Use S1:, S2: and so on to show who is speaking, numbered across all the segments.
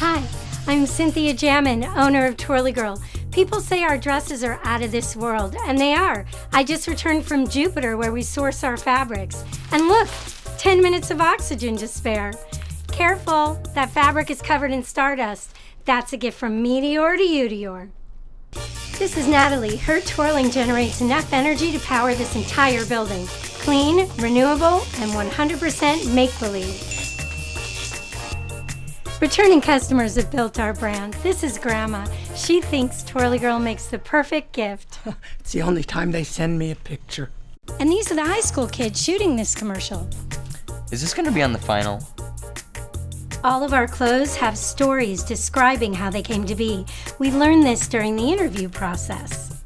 S1: Hi, I'm Cynthia Jammin, owner of TwirlyGirl. People say our dresses are out of this world, and they are. I just returned from Jupiter where we source our fabrics. And look, 10 minutes of oxygen to spare. Careful, that fabric is covered in stardust. That's a gift from Meteor to Udior. This is Natalie. Her twirling generates enough energy to power this entire building. Clean, renewable, and 100% make-believe. Returning customers have built our brand. This is Grandma. She thinks TwirlyGirl makes the perfect gift.
S2: It's the only time they send me a picture.
S1: And these are the high school kids shooting this commercial.
S3: Is this going to be on the final?
S1: All of our clothes have stories describing how they came to be. We learned this during the interview process.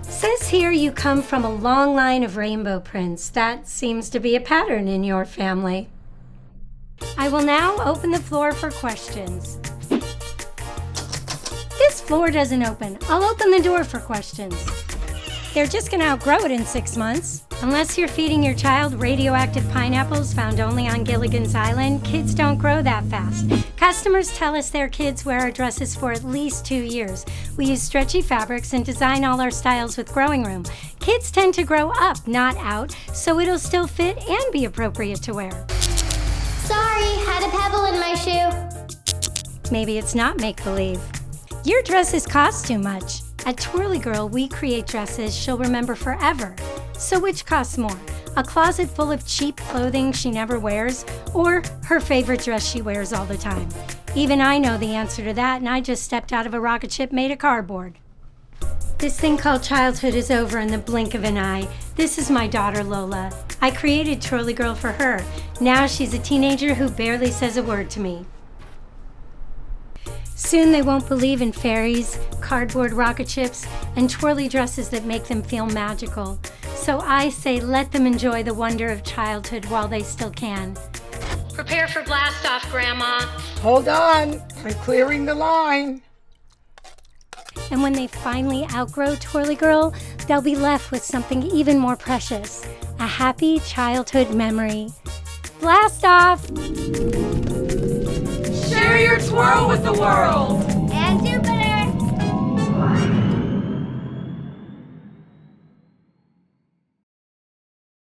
S1: Says here you come from a long line of rainbow prints. That seems to be a pattern in your family. I will now open the floor for questions. This floor doesn't open. I'll open the door for questions. They're just going to outgrow it in 6 months. Unless you're feeding your child radioactive pineapples found only on Gilligan's Island, kids don't grow that fast. Customers tell us their kids wear our dresses for at least 2 years. We use stretchy fabrics and design all our styles with growing room. Kids tend to grow up, not out, so it'll still fit and be appropriate to wear.
S4: Sorry, had a pebble in my shoe.
S1: Maybe it's not make-believe. Your dresses cost too much. At TwirlyGirl, we create dresses she'll remember forever. So which costs more? A closet full of cheap clothing she never wears, or her favorite dress she wears all the time? Even I know the answer to that, and I just stepped out of a rocket ship made of cardboard. This thing called childhood is over in the blink of an eye. This is my daughter, Lola. I created TwirlyGirl for her. Now she's a teenager who barely says a word to me. Soon they won't believe in fairies, cardboard rocket ships, and twirly dresses that make them feel magical. So I say let them enjoy the wonder of childhood while they still can. Prepare for blast off, Grandma.
S2: Hold on, I'm clearing the line.
S1: And when they finally outgrow TwirlyGirl, they'll be left with something even more precious, a happy childhood memory. Blast off!
S5: Share your twirl with the world!